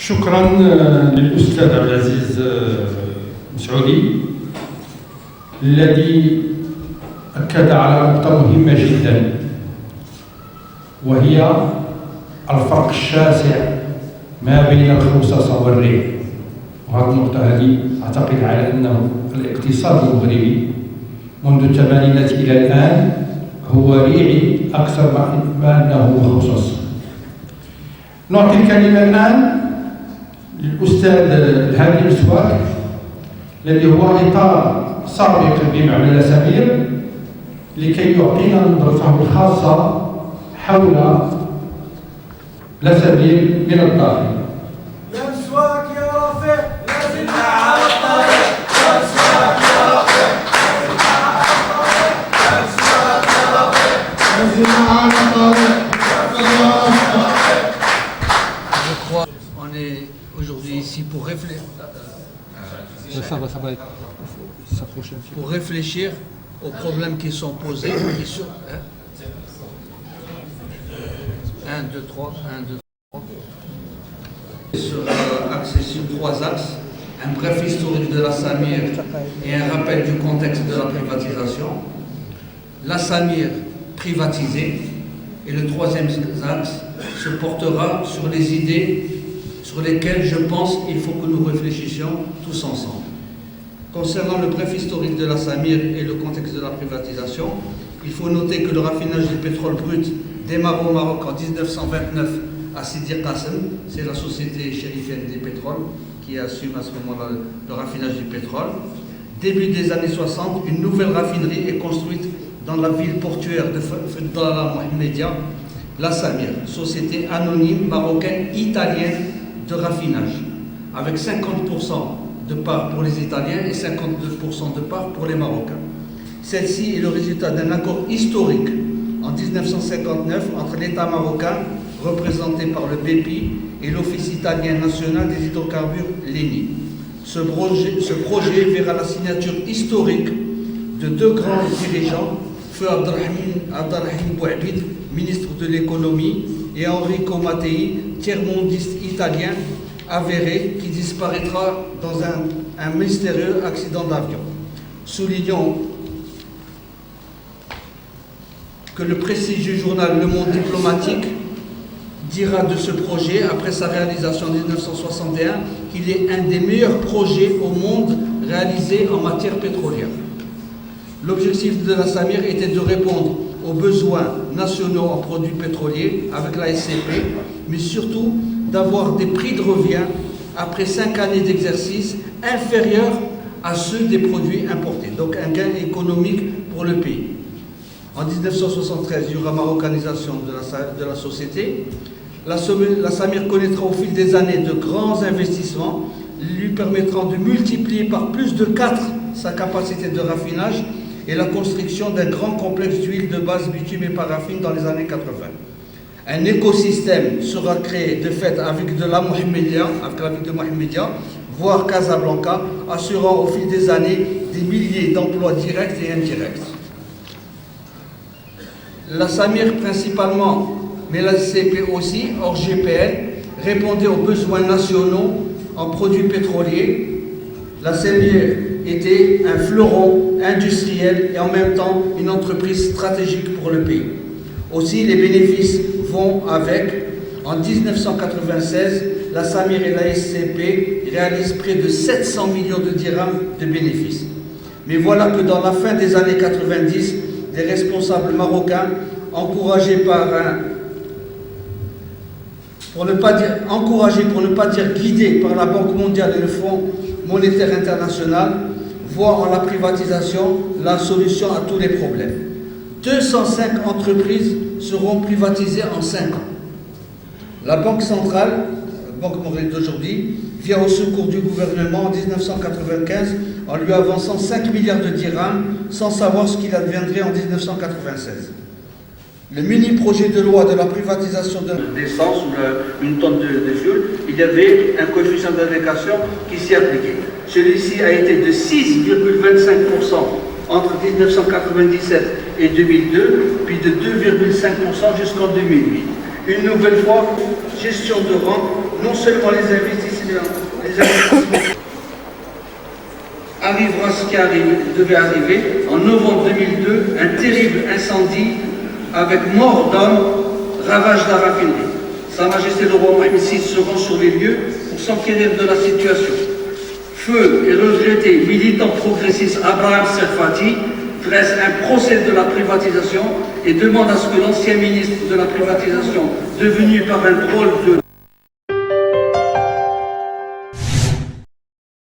شكرا للأستاذ عبد العزيز مسعودي الذي أكد على نقطة مهمة جدا، وهي الفرق الشاسع ما بين الخوصصة والريع. وهذه النقطة هذه أعتقد على أنه الاقتصاد المغربي منذ الثمانينات إلى الآن هو ريعي أكثر ما أنه خصص. نعطي الكلمة الآن للأستاذ الهادي مسواك الذي هو إطار سابق بمعمل الأسامير لكي يعطينا نظرته الخاصة حول الأسامير من الداخل. يا مسواك يا رفيق لازلنا على الطريق، يا مسواك يا رفيق لازلنا على الطريق. Je crois qu'on est aujourd'hui ici pour réfléchir. Ça va être s'approcher un petit peu. Pour réfléchir aux problèmes qui sont posés. 1, 2, 3, 1, 2, 3. Sera axé sur 3 axes. Un bref historique de la Samir et un rappel du contexte de la privatisation. La Samir privatisée. Et le 3e axe se portera sur les idées sur lesquelles je pense qu'il faut que nous réfléchissions tous ensemble. Concernant le bref historique de la Samir et le contexte de la privatisation, il faut noter que le raffinage du pétrole brut démarre au Maroc en 1929 à Sidi Qassem, c'est la société chérifienne des pétroles qui assume à ce moment-là le raffinage du pétrole. Début des années 60, une nouvelle raffinerie est construite dans la ville portuaire de Fdala Mohammedia, la Samir, société anonyme marocaine-italienne de raffinage, avec 50% de part pour les Italiens et 52% de part pour les Marocains. Celle-ci est le résultat d'un accord historique en 1959 entre l'État marocain, représenté par le BEPI, et l'Office italien national des hydrocarbures, l'ENI. Ce projet verra la signature historique de 2 grands dirigeants, Feu Abdelrahim Bouabid, ministre de l'économie, et Enrico Mattei, tiers-mondiste italien avéré, qui disparaîtra dans un mystérieux accident d'avion. Soulignons que le prestigieux journal Le Monde diplomatique dira de ce projet, après sa réalisation en 1961, qu'il est un des meilleurs projets au monde réalisés en matière pétrolière. L'objectif de la Samir était de répondre aux besoins nationaux en produits pétroliers avec la SCP, mais surtout d'avoir des prix de revient après 5 années d'exercice inférieurs à ceux des produits importés, donc un gain économique pour le pays. En 1973, il y aura marocanisation de la société. La Samir connaîtra au fil des années de grands investissements, lui permettront de multiplier par plus de 4 sa capacité de raffinage et la construction d'un grand complexe d'huile de base bitume et paraffine dans les années 80. Un écosystème sera créé de fait avec la ville de Mohammedia, voire Casablanca, assurant au fil des années des milliers d'emplois directs et indirects. La Samir principalement, mais la SCP aussi, hors GPL, répondait aux besoins nationaux en produits pétroliers. La Samir était un fleuron industriel et en même temps une entreprise stratégique pour le pays. Aussi, les bénéfices vont avec. En 1996, la Samir et la SCP réalisent près de 700 millions de dirhams de bénéfices. Mais voilà que dans la fin des années 90, des responsables marocains, encouragés pour ne pas dire guidés par la Banque mondiale et le Fonds monétaire international, voient en la privatisation la solution à tous les problèmes. 205 entreprises seront privatisées en 5 ans. La Banque centrale, Banque mondiale d'aujourd'hui, vient au secours du gouvernement en 1995 en lui avançant 5 milliards de dirhams sans savoir ce qu'il adviendrait en 1996. Le mini-projet de loi de la privatisation de l'essence ou une tonne de fioul, il y avait un coefficient d'indexation qui s'y appliquait. Celui-ci a été de 6,25% entre 1997 et 2002, puis de 2,5% jusqu'en 2008. Une nouvelle fois, gestion de rente non seulement les investissements arrivera ce qui devait arriver. En novembre 2002, un terrible incendie avec mort d'hommes ravage la raffinerie. Sa Majesté le roi Mohamed VI se rend sur les lieux pour s'enquérir de la situation. Feu et regretté militant progressiste Abraham Serfati dresse un procès de la privatisation et demande à ce que l'ancien ministre de la privatisation, devenu par un drôle de